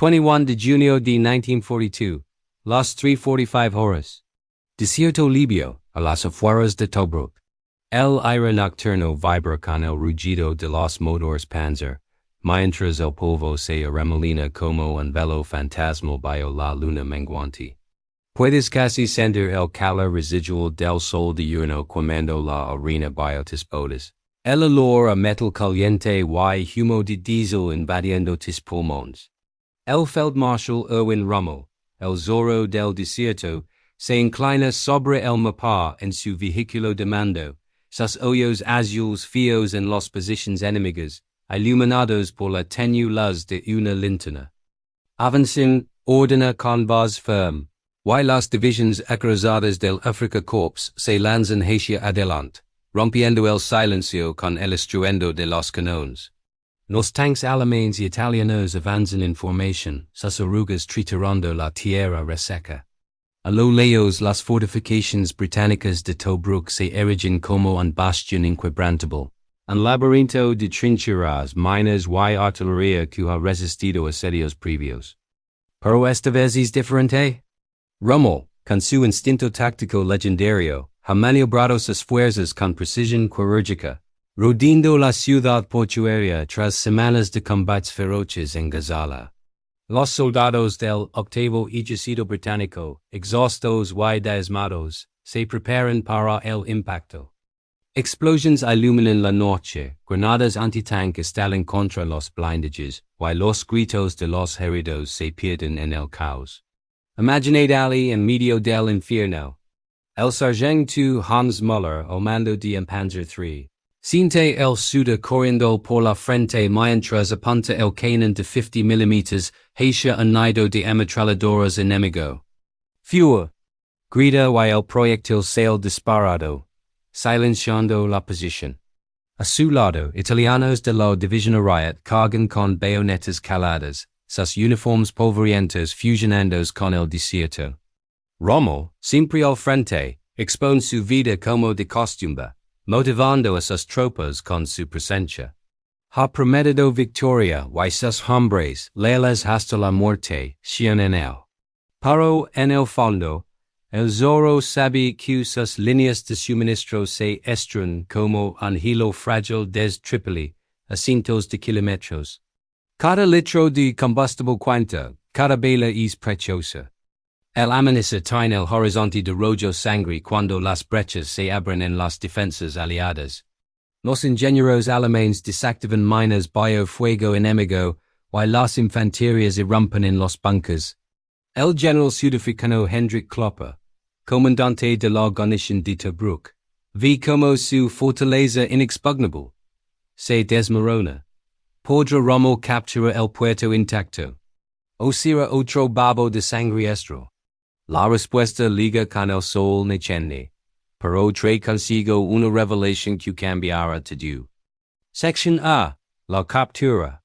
21 de junio de 1942, las 3:45 horas. Desierto libio, a las afueras de Tobruk. El aire nocturno vibra con el rugido de los motores Panzer, mientras el polvo se arremolina como un velo fantasmal bajo la luna menguante. Puedes casi sentir el calor residual del sol diurno cuando la arena bajo tus botas. El olor a metal caliente y humo de diesel invadiendo tus pulmones. El Feldmarschall Erwin Rommel, el Zorro del Desierto, se inclina sobre el mapa en su vehículo de mando, sus ojos azules fijos en las posiciones enemigas, iluminados por la tenue luz de una linterna. Avancen, ordena con voz firme, y las divisiones acorazadas del Afrika Korps se lanzan hacia adelante, rompiendo el silencio con el estruendo de los cañones. Los tanques alemanes y italianos avanzan en formación, sus orugas triturando la tierra reseca. A lo lejos las fortificaciones británicas de Tobruk se erigen como un bastión inquebrantable, un laberinto de trincheras, minas y artillería que ha resistido asedios previos. Pero esta vez es diferente. Rommel, con su instinto táctico legendario, ha maniobrado sus fuerzas con precisión quirúrgica, rodeando la ciudad portuaria tras semanas de combates feroces en Gazala. Los soldados del octavo ejército británico, exhaustos y diezmados, se preparan para el impacto. Explosions iluminan la noche, granadas antitanque estallan contra los blindajes, y los gritos de los heridos se pierden en el caos. Imaginad allí en medio del infierno. El sargento Hans Müller al mando de Panzer III. Siente el sudor corriendo por la frente mientras apunta el cañón de 50 mm hacia un nido de ametralladoras enemigo. Fua. Grita y el proyectil sale disparado, silenciando la posición. A su lado, italianos de la División Riot cargan con bayonetas caladas, sus uniformes polvorientos fusionandos con el desierto. Rommel, siempre al frente, expone su vida como de costumbre, motivando a sus tropas con su presencia. Ha prometido victoria y sus hombres, leales hasta la muerte, siguen en él. Pero en el fondo, el Zorro sabe que sus líneas de suministros se estran como un hilo frágil desde Trípoli, a cientos de kilómetros. Cada litro de combustible cuenta, cada bala es preciosa. El amanecer tiene el horizonte de rojo sangre cuando las brechas se abren en las defensas aliadas. Los ingenieros alemanes desactivan minas bajo fuego enemigo, y las infanterías irrumpen en los bunkers. El general sudafricano Hendrik Klopper, comandante de la guarnición de Tobruk, ve como su fortaleza inexpugnable se desmorona. Podrá Rommel capturar el puerto intacto? ¿O será otro babo de sangre estro? La respuesta liga con el sol naciente, pero trae consigo una revelación que cambiará todo. Sección A. La Captura.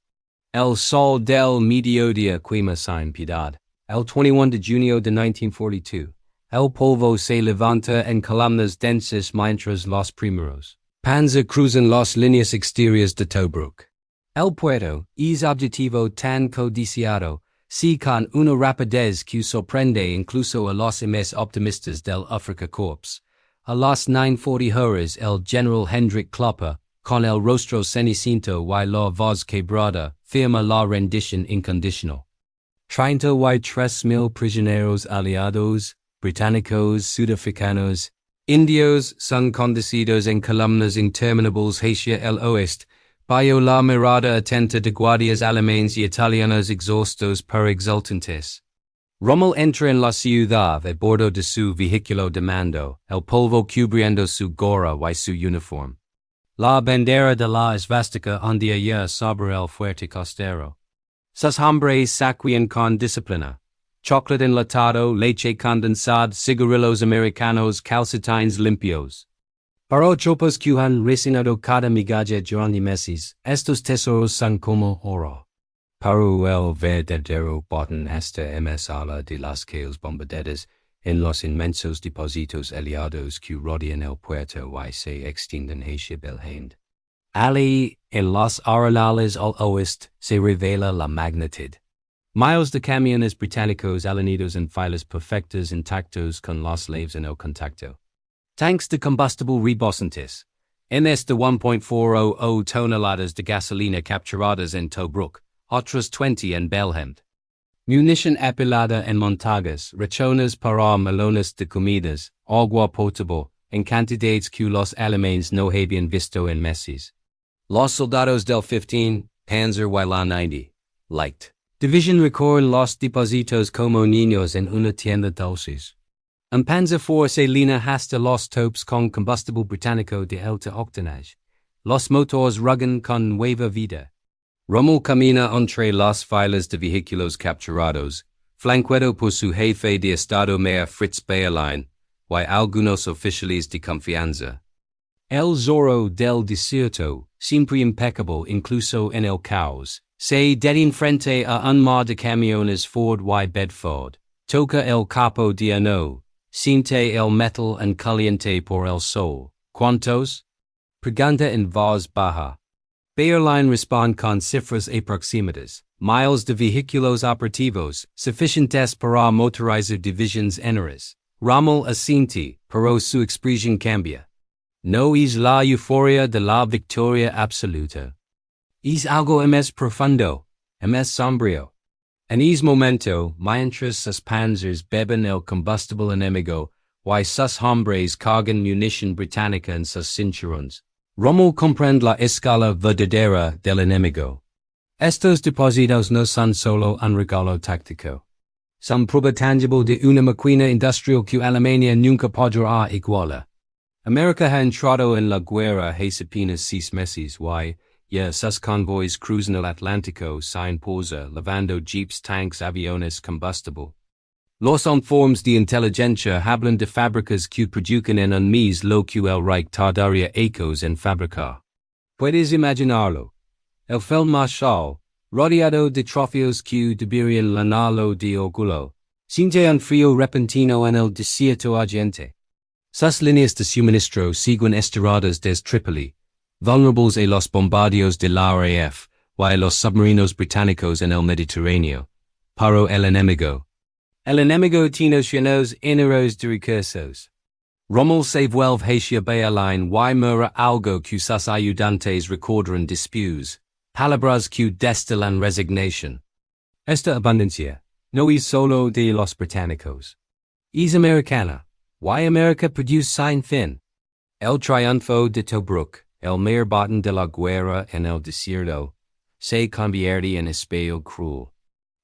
El sol del mediodía quema sin piedad. El 21 de junio de 1942. El polvo se levanta en columnas densas mientras los primeros panzer cruzan las líneas exteriores de Tobruk. El puerto es objetivo tan codiciado, si con una rapidez que sorprende incluso a los más optimistas del Afrika Korps. A las 9:40 horas el general Hendrik Klopper, con el rostro ceniciento y la voz quebrada, firma la rendición incondicional. 33,000 prisioneros aliados, británicos, sudafricanos, indios son conducidos en columnas interminables hacia el oeste, bajo la mirada atenta de guardias alemanes y italianos exhaustos pero exultantes. Rommel entra en la ciudad a bordo de su vehículo de mando, el polvo cubriendo su gorra y su uniforme. La bandera de la esvástica ondea ya sobre el fuerte costero. Sus hombres saquean con disciplina. Chocolate enlatado, leche condensada, cigarrillos americanos, calcetines limpios. Para tropas que han resinado cada migaja durante meses, estos tesoros son como oro. Pero el verdadero botín está en la ala de las calles bombardeadas en los inmensos depósitos aliados que rodean el puerto y se extienden hacia Belhand. Allí, en los arenales al oeste, se revela la magnitud Miles de camiones británicos alanidos en filas perfectas intactos con los slaves en el contacto. Tanques de combustible rebosantes. Ms de 1.400 toneladas de gasolina capturadas en Tobruk, otras 20 en Belhem. Munición apilada en montañas, raciones para melones de comidas, agua potable, en cantidades que los Alameins no habían visto en meses. Los soldados del 15, Panzer y 90, Light Division recorren los depósitos como niños en una tienda dulces. Un Panzer IV se línea hasta los topes con combustible británico de alta octanaje. Los motores rugen con nueva vida. Rommel camina entre las filas de vehículos capturados, flanqueado por su jefe de Estado Mayor Fritz Bayerlein, y algunos oficiales de confianza. El Zorro del Desierto, siempre impecable incluso en el caos, se detiene frente a un mar de camiones Ford y Bedford, toca el capo de uno, siente el metal en caliente por el sol. ¿Cuántos? Pregunta en voz baja. Bayerlein responde con cifras aproximadas. Miles de vehículos operativos, suficientes para motorizar divisions enteras. Rommel asiente, pero su expresión cambia. No es la euforia de la victoria absoluta. Es algo más profundo, más sombrío. En ese momento, mientras sus panzers beben el combustible enemigo, y sus hombres cargan munición británica en sus cinturones, Rommel comprende la escala verdadera del enemigo. Estos depósitos no son solo un regalo táctico. Son prueba tangible de una máquina industrial que Alemania nunca podrá igualar. América ha entrado en la guerra hace apenas 6 meses y sus convoys cruzan el Atlántico sin pausa, llevando jeeps, tanques, aviones, combustible. Los informes de inteligencia hablan de fábricas que producen en un mes lo que el Reich tardaría ecos en fabricar. Puedes imaginarlo. El Feldmarschall, rodeado de trofeos que deberían llenarlo de orgullo, siente un frío repentino en el desierto ardiente. Sus líneas de suministro siguen estiradas desde Trípoli, vulnerables a los bombardeos de la RAF y a los submarinos británicos en el Mediterráneo. Pero el enemigo tiene llenos eneros de recursos. Rommel se vuelve hacia Bayerlein y mura algo que sus ayudantes recordarán después, palabras que destilan resignación. Esta abundancia no es solo de los británicos. Es americana. Y América produce sin fin. El triunfo de Tobruk, el mayor botín de la guerra en el desierto, se convierte en espejo cruel.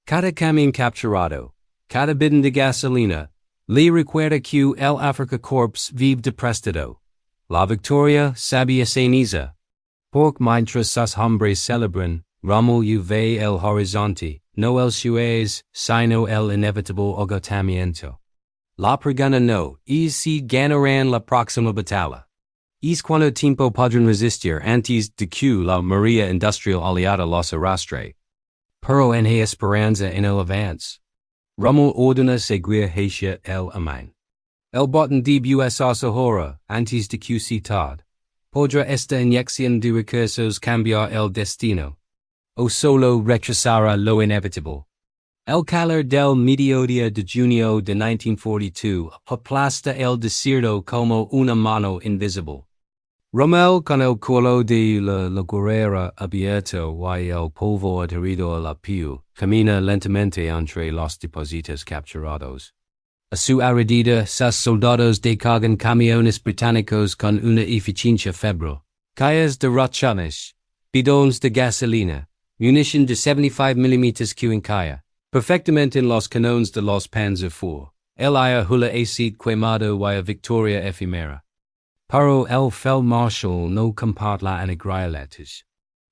Cada camión capturado, cada bidón de gasolina, le recuerda que el Afrika Korps vive deprestado. La victoria sabía ceniza. Porque mientras sus hombres celebran, Rommel ve el horizonte, no el suez, sino el inevitable agotamiento. La pregunta no es si ganarán la próxima batalla. Es cuánto tiempo podrán resistir antes de que la mayoría industrial aliada los arrastre. Pero en hay esperanza en el avance. Rommel ordena seguir hacia el Alamein. El botín debut ahora, antes de que se tarde. ¿Podrá esta inyección de recursos cambiar el destino? ¿O solo retrasará lo inevitable? El calor del mediodía de junio de 1942 aplasta el desierto como una mano invisible. Rommel con el culo de la guerrera abierto y el polvo adherido a la piel, camina lentamente entre los depósitos capturados. A su alrededor, sus soldados descargan camiones británicos con una eficiencia febril. Calles de raciones, bidones de gasolina, munición de 75 mm que encalla. Perfectamente en los canones de los Panzer IV, el haya hula acid quemado y a victoria efímera. Pero el Feldmarschall no comparte la alegría latis.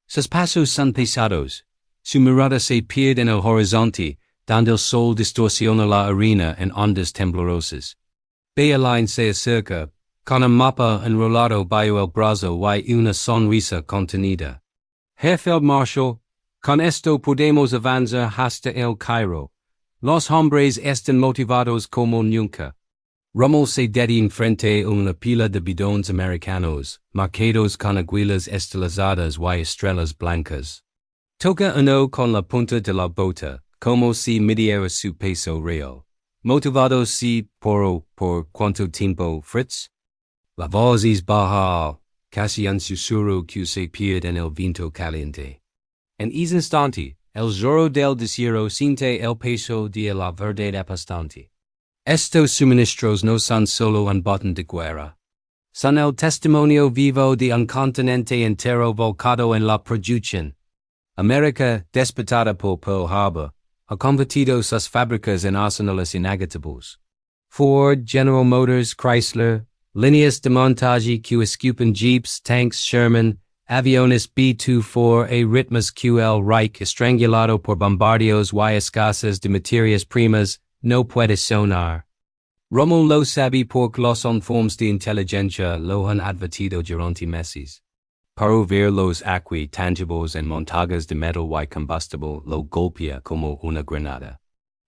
Sus pasos son pesados, su mirada se pierde en el horizonte, donde el sol distorsiona la arena en ondas temblorosas. Bayerlein se acerca, con un mapa enrolado bajo el brazo y una sonrisa contenida. Herr Feldmarschall, con esto podemos avanzar hasta el Cairo. Los hombres están motivados como nunca. Rommel se detiene frente a una pila de bidones americanos, marcados con aguilas estilizadas y estrellas blancas. Toca uno con la punta de la bota, como si midiera su peso real. Motivado si por cuánto tiempo, Fritz? La voz es baja, casi un susurro que se pierde en el viento caliente. En ese instante, el Zorro del Desierto siente el peso de la verdad aplastante. Estos suministros no son solo un botón de guerra. Son el testimonio vivo de un continente entero volcado en la producción. América, despotada por Pearl Harbor, ha convertido sus fábricas en arsenales inagatables. Ford, General Motors, Chrysler, líneas de montaje que escupen jeeps, tanks, Sherman, aviones B-24 e ritmos que el Reich estrangulado por bombardeos y escasez de materias primas no puede sonar. Rommel lo sabe porque los informes de inteligencia lo han advertido durante meses. Para ver los aquí tangibles en montañas de metal y combustible lo golpea como una granada.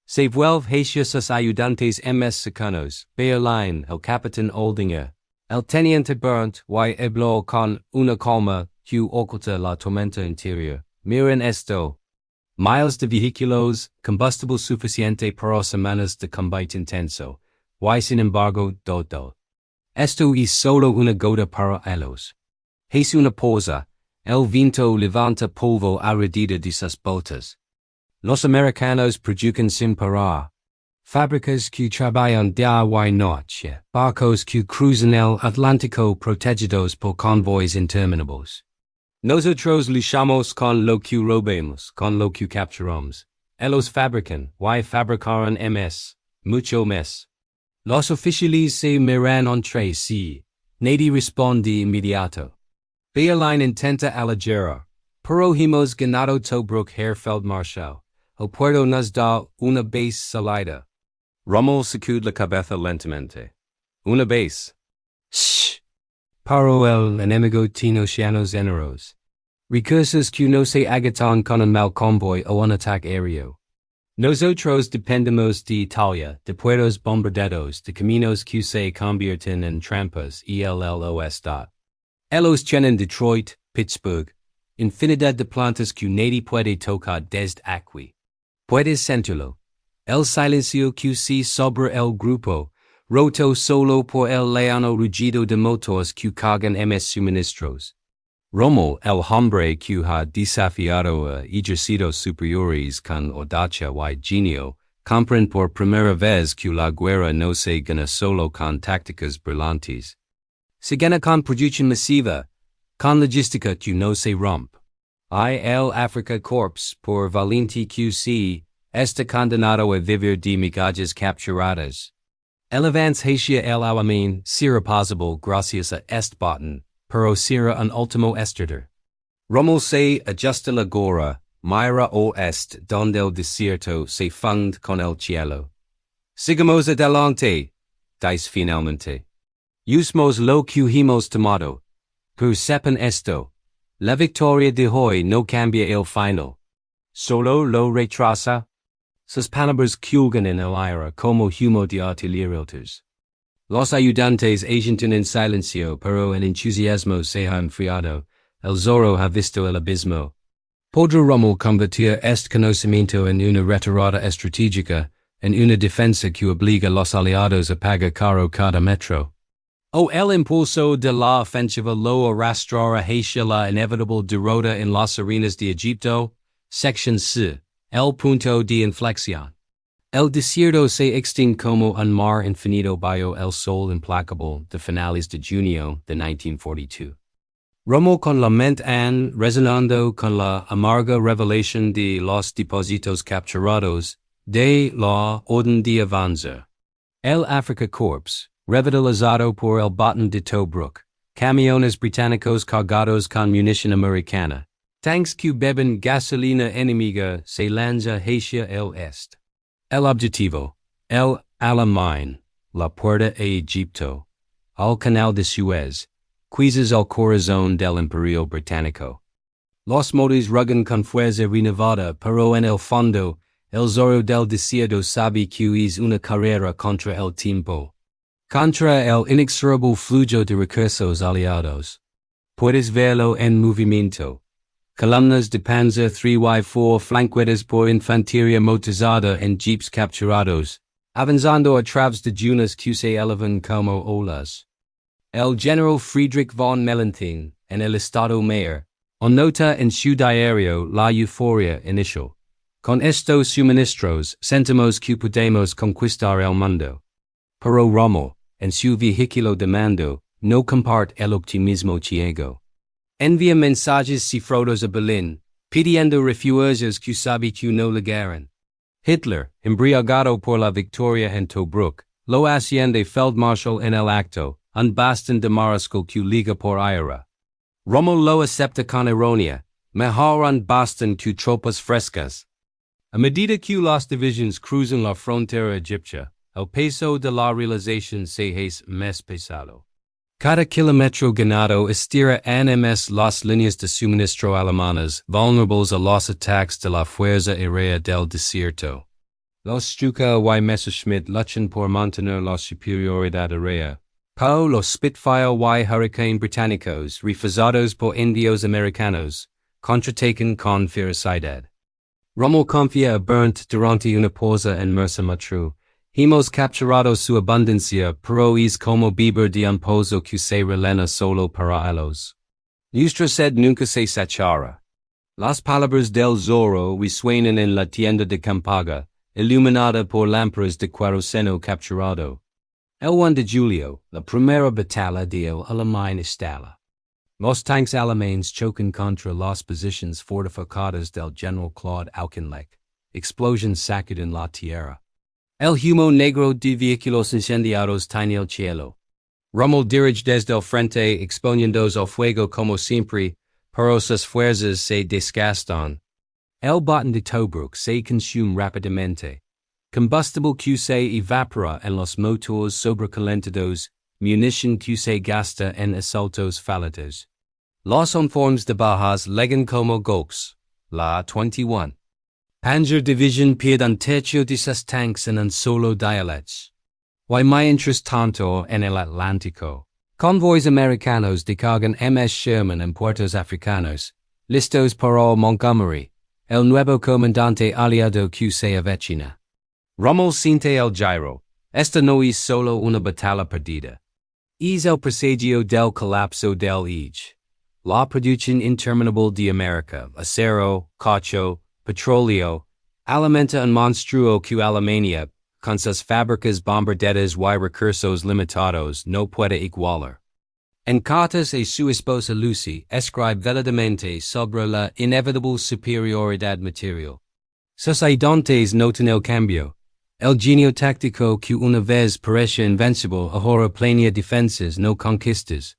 Se vuelve hacia sus ayudantes más cercanos, Berlín, el capitán Oldinger, el teniente Berndt y habló con una calma que oculta la tormenta interior. Miren esto. Miles de vehículos, combustible suficiente para semanas de combate intenso, y sin embargo, todo. Esto es solo una gota para ellos. Es una pausa, el viento levanta polvo alrededor de sus botas. Los americanos producen sin parar. Fábricas que trabajan día y noche, barcos que cruzan el Atlántico protegidos por convoys interminables. Nosotros luchamos con lo que robamos, con lo que capturamos. Ellos fabrican, y fabricaron mucho más. Los oficiales se miran entre sí. Nadie responde inmediato. Berlín intenta alajar, pero hemos ganado Tobruk Feldmarschall. El puerto nos da una base salida. Rommel sacude la cabeza lentamente. Una base. Shh. Pero el enemigo tiene océanos enteros. Recursos que no se agatan con un mal convoy o un ataque aéreo. Nosotros dependemos de Italia, de puertos bombardeados, de caminos que se convierten en trampas y los. Ellos tienen Detroit, Pittsburgh, infinidad de plantas que nadie puede tocar desde aquí. Puedes sentirlo. El silencio que se sobre el grupo, roto solo por el leano rugido de motores que cargan suministros. Rommel, el hombre que ha desafiado a ejércitos superiores con audacia y genio, comprende por primera vez que la guerra no se gana solo con tácticas brillantes. Se gana con producción masiva, con logística que no se rompe. El Afrika Korps, por valiente que sea, está condenado a vivir de migajas capturadas. El avance hacia el Alamein será posible gracias a este botón, pero será un último estrader. Rommel se ajusta la gorra, mira oeste donde el desierto se funde con el cielo. Sigamos adelante, dice finalmente. Usemos lo que hemos tomado. Pero sepan esto. La victoria de hoy no cambia el final. Solo lo retrasa. Sus palabras cuelgan en el aire como humo de artilleros. Los ayudantes agitan en silencio, pero el entusiasmo se ha enfriado. El Zorro ha visto el abismo. ¿Podrá Rommel convertir este conocimiento en una retirada estratégica, en una defensa que obliga a los aliados a pagar caro cada metro? ¿O el impulso de la ofensiva lo arrastrará hacia la inevitable derrota en las arenas de Egipto? Sección C. El punto de inflexión. El desierto se extiende como un mar infinito bajo el sol implacable de finales de junio de 1942. Rommel con la mente resonando con la amarga revelación de los depósitos capturados, de la orden de avanzar. El Afrika Korps, revitalizado por el botón de Tobruk, camiones británicos cargados con munición americana, tanques que beben gasolina enemiga se lanza hacia el este. El objetivo, el Alamein, la puerta a Egipto, al canal de Suez, quizás el corazón del imperio británico. Los motores rugen con fuerza renovada, pero en el fondo, el Zorro del Desierto sabe que es una carrera contra el tiempo. Contra el inexorable flujo de recursos aliados. Puedes verlo en movimiento. columnas de Panzer 3y4 flanqueadas por infanteria motorizada en jeeps capturados, avanzando a través de unas QC elevan como olas. El general Friedrich von Mellenthin, en el Estado Mayor, nota en su diario la euforia inicial. Con estos suministros sentimos que podemos conquistar el mundo. Pero Rommel, en su vehículo de mando, no comparte el optimismo ciego. Envía mensajes cifrados a Berlín, pidiendo refuerzos que sabe que no llegarán. Hitler, embriagado por la victoria en Tobruk, lo asciende feldmarschall en el acto, un bastion de mariscal que liga por aire. Rommel lo acepta con ironía, mejor un bastion que tropas frescas. A medida que las divisiones cruzan la frontera egipcia, el peso de la realización se hace más pesado. Cada kilómetro ganado estira más las líneas de suministro alemanas, vulnerables a los ataques de la Fuerza Aérea del Desierto. Los Stuka y Messerschmitt luchan por mantener la superioridad aérea. Pero los Spitfire y Hurricane británicos, refusados por indios americanos, contraatacan con ferocidad. Rommel confía a Berndt durante una pausa en Mersa Matruh. Hemos capturado su abundancia, pero es como beber de un pozo que se relena solo para ellos. Nuestra sed nunca se saciará. Las palabras del Zorro resuenan en la tienda de campaña, iluminada por lámparas de queroseno capturado. El 1 de julio, la primera batalla de el Alamein estalla. Los tanques alemanes chocan contra las posiciones fortificadas del general Claude Auchinleck. Explosions sacuden la tierra. El humo negro de vehículos incendiados tiene el cielo. Rommel dirige desde el frente exponiéndose al fuego como siempre, pero sus fuerzas se desgastan. El botín de Tobruk se consume rápidamente. Combustible que se evapora en los motores sobrecalentados, munición que se gasta en asaltos fallidos. Los uniformes de bajas llegan como golpes. La 21. Panzer Division pierde un tercio de sus tanques en un solo dialecto. Y mientras tanto en el Atlántico, convoys americanos descargan MS Sherman en puertos africanos, listos para Montgomery, el nuevo comandante aliado que se avecina. Rommel siente el giro. Esta no es solo una batalla perdida. Es el presagio del colapso del Age. La producción interminable de América, acero, caucho, petróleo, alimenta un monstruo que Alemania, con sus fábricas bombardeadas y recursos limitados, no puede igualar. En cartas a su esposa Lucy, escribe veladamente sobre la inevitable superioridad material. Sus ayudantes notan el cambio. El genio táctico que una vez parecía invencible ahora planea defensas no conquistas.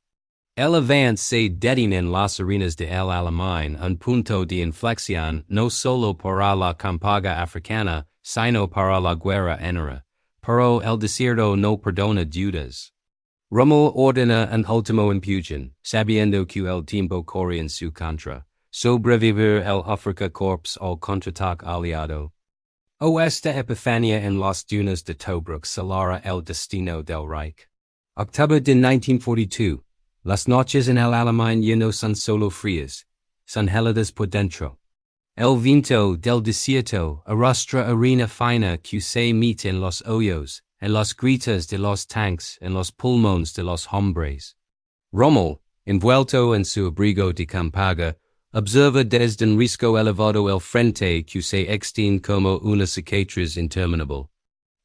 El avance se detiene en las arenas de el Alamein, un punto de inflexión no solo para la campaña africana, sino para la guerra entera. Pero el desierto no perdona dudas. Rommel ordena un último empujón, sabiendo que el tiempo corre en su contra. Sobrevivir el Afrika Korps al contraataque aliado. Esta epifanía en las dunas de Tobruk selara el destino del Reich. Octubre de 1942. Las noches en el Alamein ya no son solo frías, son gélidas por dentro. El viento del desierto arrastra arena fina que se mete en los hoyos, en las grietas de los tanques, en los pulmones de los hombres. Rommel, envuelto en su abrigo de campaña, observa desde un risco elevado el frente que se extiende como una cicatriz interminable.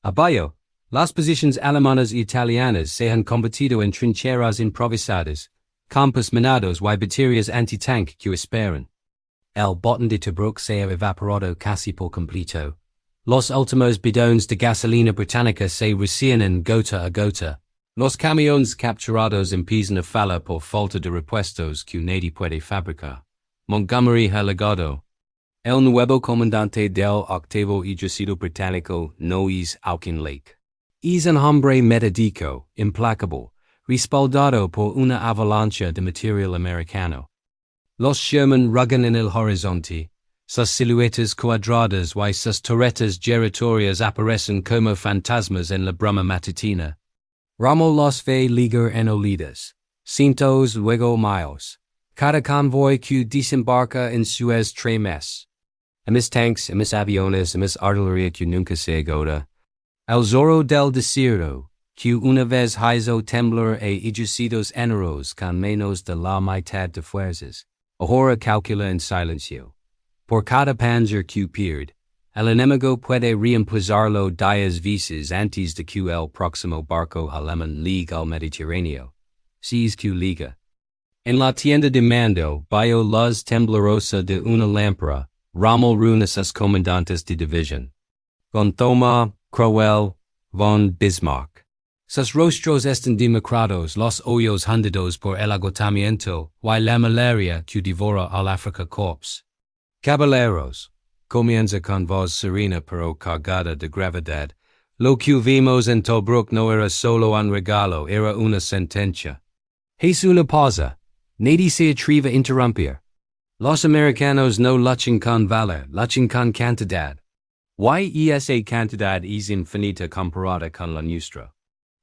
Abajo, las posiciones alemanas y italianas se han convertido en trincheras improvisadas, campos minados y baterías anti-tank que esperan. El botín de Tobruk se ha evaporado casi por completo. Los últimos bidones de gasolina británica se recienen gota a gota. Los camiones capturados empiezan a fallar por falta de repuestos que nadie puede fabricar. Montgomery ha llegado. El nuevo comandante del octavo ejército británico no es Auchinleck. Es un hombre metódico, implacable, respaldado por una avalancha de material americano. Los Sherman rugan en el horizonte. Sus siluetas cuadradas y sus torretas giratorias aparecen como fantasmas en la bruma matutina. Rommel los ve ligar en oleadas, cientos luego miles. Cada convoy que desembarca en Suez tres. Emis tanques, emis aviones, emis artillería que nunca se agota. El Zorro del Desierto, que una vez hizo temblar e ejércitos enteros con menos de la mitad de fuerzas. Ahora calcula en silencio. Por cada panzer que pierde, el enemigo puede reemplazarlo 10 veces antes de que el próximo barco alemán llegue al Mediterráneo. Si es que liga. En la tienda de mando, vio luz temblorosa de una lámpara. Rommel reúne sus comandantes de división. Von Thoma, Crowell, von Bismarck. Sus rostros están demacrados, los ojos hundidos por el agotamiento y la malaria que devora al Afrika Korps. Caballeros, comienza con voz serena pero cargada de gravedad. Lo que vimos en Tobruk no era solo un regalo, era una sentencia. Es una pausa. Nadie se atreve a interrumpir. Los americanos no luchan con valor, luchan con cantidad. Y esa cantidad es infinita comparada con la nuestra.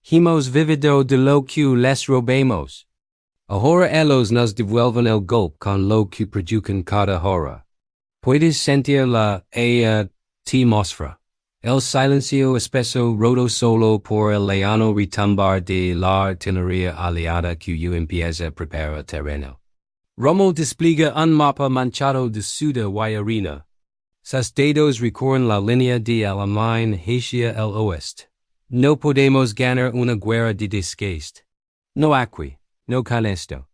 Hemos vivido de lo que les robamos. Ahora ellos nos devuelven el golpe con lo que produzcan cada hora. Puedes sentir la atmósfera. El silencio espeso roto solo por el lejano retumbar de la artillería aliada que empieza a preparar terreno. Rommel despliega un mapa manchado de sudor y arena. Sus dedos recorren la línea de Alamein hacia el oeste. No podemos ganar una guerra de desgaste. No aquí, no con esto.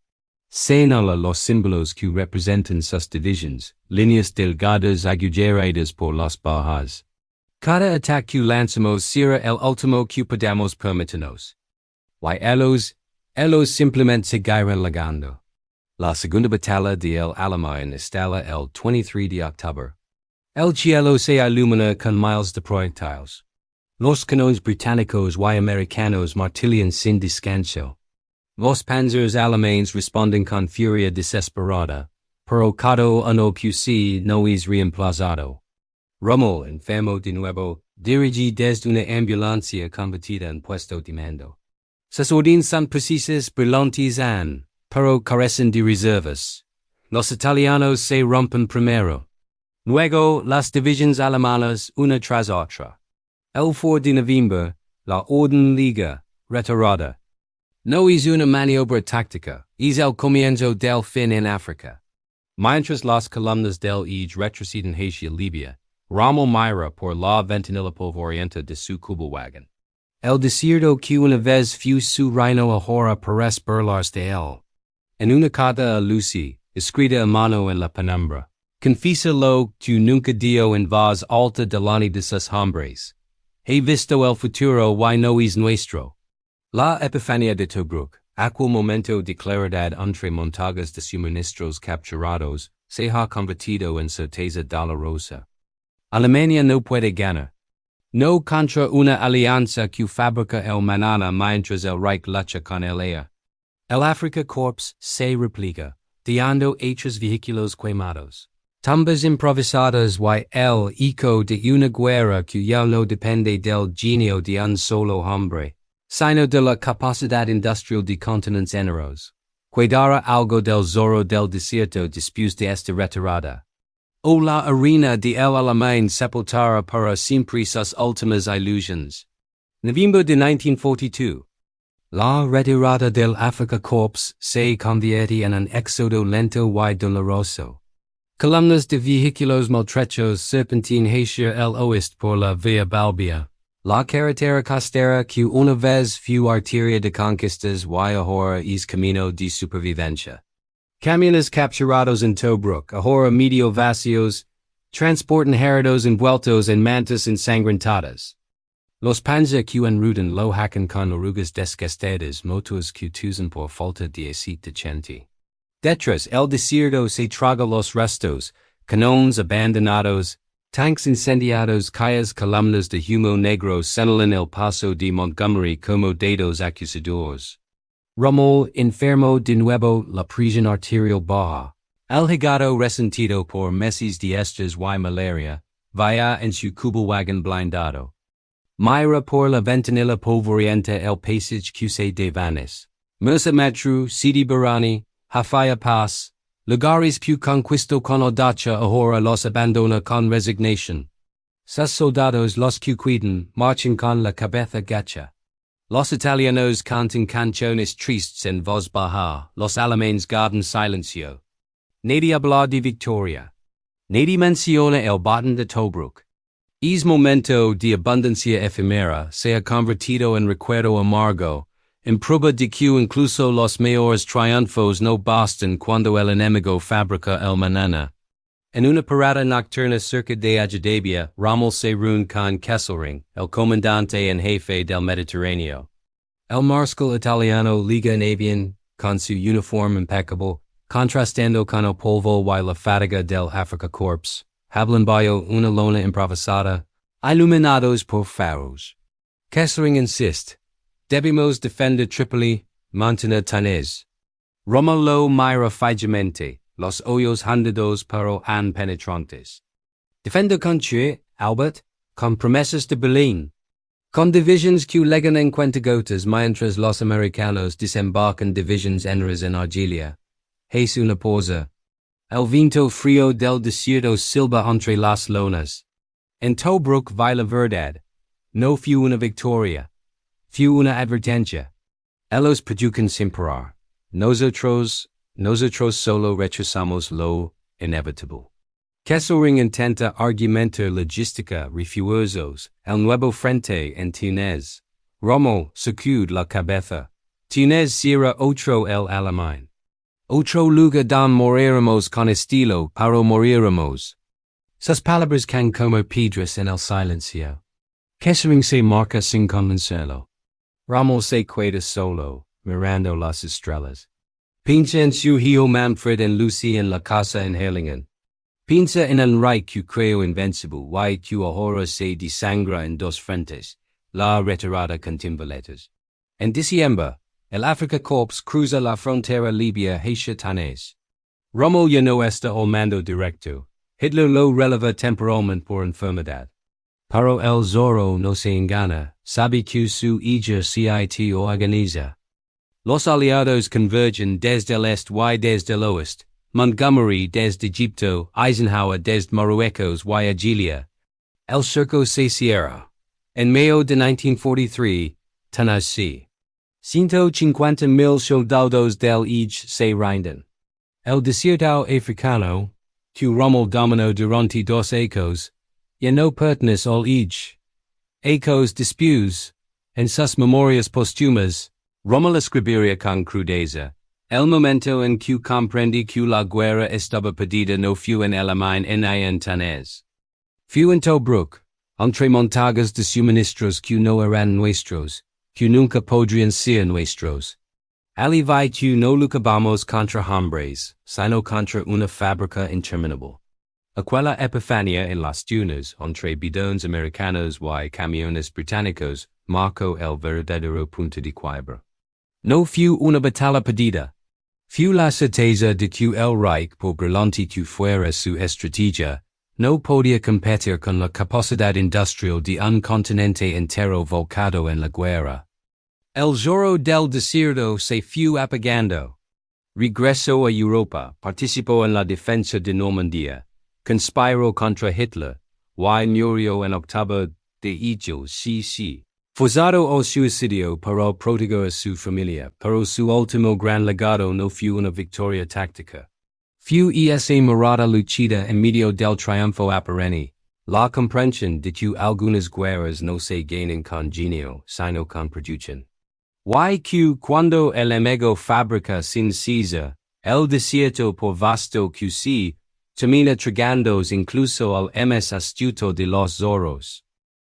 Señala los símbolos que representan sus divisiones, líneas delgadas agujeradas por las bajas. Cada ataque que lanzamos será el último que podamos permitirnos. Y ellos simplemente seguirán llegando. La segunda batalla de el Alamein estalla el 23 de octubre. El cielo se ilumina con miles de proyectiles. Los cañones británicos y americanos martillan sin descanso. Los panzers alemanes responden con furia desesperada, pero cada uno que sí no es reemplazado. Rommel, enfermo de nuevo, dirige desde una ambulancia convertida en puesto de mando. Sus órdenes son precisas, brillantes pero carecen de reservas. Los italianos se rompen primero. Luego, las divisiones alemanas, una tras otra. El 4 de noviembre, la orden liga, retirada. No es una maniobra táctica, es el comienzo del fin en África. Mientras las columnas del Ej retroceden hacia Libia, Rommel mira por la ventanilla polvorienta de su kubelwagen. El desierto que una vez fue su reino ahora parece burlarse de él. En una carta a Lucy, escrita a mano en la penumbra, confiesa lo que nunca dio en voz alta delante de sus hombres. He visto el futuro y no es nuestro. La epifanía de Tobruk, aquel momento de claridad entre montañas de suministros capturados, se ha convertido en certeza dolorosa. Alemania no puede ganar. No contra una alianza que fabrica el mañana mientras el Reich lucha con ella. El Afrika Korps se repliega, dando hechos vehículos quemados. Tumbas improvisadas y el eco de una guerra que ya no depende del genio de un solo hombre, sino de la capacidad industrial de continentes enteros. Quedará algo del Zorro del Desierto después de esta retirada. O la arena de el Alamein sepultará para siempre sus últimas ilusiones. Noviembre de 1942. La retirada del Afrika Korps se convierte en un éxodo lento y doloroso. Columnas de vehículos maltrechos serpentean hacia el oeste por la vía Balbia. La carretera costera que una vez fue arteria de conquistas y ahora es camino de supervivencia. Camiones capturados en Tobruk, ahora medio vacíos, transportan heridos envueltos en mantas ensangrentadas. Los panzer que enrutan lo hacen con orugas desgastadas, motos que usan por falta de aceite decente. Detrás el desierto se traga los restos, cañones abandonados, tanques incendiados, calles columnas de humo negro señalan el paso de Montgomery como dedos acusadores. Rommel, enfermo de nuevo, la presión arterial baja. El hígado resentido por meses de estrés y malaria, vaya en su kubelwagen blindado. Mira por la ventanilla polvorienta el paisage que se desvanece. Musa Matru, Sidi Barani, Hafaya paz, lugares que conquisto con audacia ahora los abandona con resignación. Sus soldados los que cuidan, marchan con la cabeza gacha. Los italianos cantan canciones tristes en voz baja, los alemanes guardan silencio. Nadie habla de victoria. Nadie menciona el botín de Tobruk. Es momento de abundancia efímera se ha convertido en recuerdo amargo, en prueba de que incluso los mayores triunfos no bastan cuando el enemigo fabrica el mañana. En una parada nocturna cerca de Ajdabiya, Rommel se reúne con Kesselring, el comandante en jefe del Mediterráneo. El mariscal italiano liga en avión, con su uniforme impeccable, contrastando con el polvo y la fatiga del Afrika Korps, hablan bajo una lona improvisada, iluminados por faros. Kesselring insiste, debemos defender Tripoli, mantener Túnez. Rommel lo mira fijamente, los ojos hundidos pero han penetrantes. Defender con che, Albert, con promesas de Berlín. Con divisions que legan en cuentagotas mientras los americanos desembarcan divisions enteras en Argelia. Es una pausa. El viento frío del desierto silba entre las lonas. En Tobruk vi la verdad. No fue una victoria. Fue una advertencia. Ellos produjen sin parar. Nosotros solo rechazamos lo inevitable. Kesselring intenta argumentar logística refuerzos, el nuevo frente en Túnez. Rommel sacude la cabeza. Túnez será otro el Alamein. Otro lugar don moriremos con estilo, pero moriremos. Sus palabras can como piedras en el silencio. Kesselring se marca sin convencerlo. Rommel se queda solo, mirando las estrellas. Piensa en su hijo Manfred en Lucy en la casa en Herlingen. Piensa en el rey que creo invencible y que ahora se desangra en dos frentes, la retirada con timboletas. En diciembre, el Afrika Korps cruza la frontera libia hacia Tanques. Rommel ya no está al mando directo. Hitler lo releva temporalmente por enfermedad. Pero el Zorro no se engana, sabe que su ejército organiza. Los aliados convergen desde el este y desde el oeste. Montgomery desde Egipto, Eisenhower desde Marruecos y Argelia. El cerco se cierra. En mayo de 1943, Túnez. 150,000 soldados del Ej se rinden. El desierto africano, que Rommel dominó durante dos ecos, ya no pertenece al Ej. Ecos después, en sus memorias póstumas, Rommel escribiría con crudeza. El momento en que comprendí que la guerra estaba perdida no fue en Alamein ni en Túnez. Fue en Tobruk, entre montañas de suministros que no eran nuestros, que nunca podrían ser nuestros. Allí vi que no luchábamos contra hombres, sino contra una fábrica interminable. Aquella epifanía en las dunas entre bidones americanos y camiones británicos marcó el verdadero punto de quiebre. No fue una batalla perdida. Fue la certeza de que el Reich, por brillante que fuera su estrategia, no podía competir con la capacidad industrial de un continente entero volcado en la guerra. El Zorro del Desierto se fue apagando. Regresó a Europa, participó en la defensa de Normandía, conspiró contra Hitler, y murió en octubre de ello, sí. Forzado al suicidio para proteger a su familia, pero su último gran legado no fue una victoria táctica. Fue esa mirada lucida en medio del triunfo aparente, la comprensión de que algunas guerras no se ganan con genio, sino con producción. Y que cuando el enemigo fabrica sin cesar, el desierto por vasto que sí, termina tragándose incluso al más astuto de los zorros.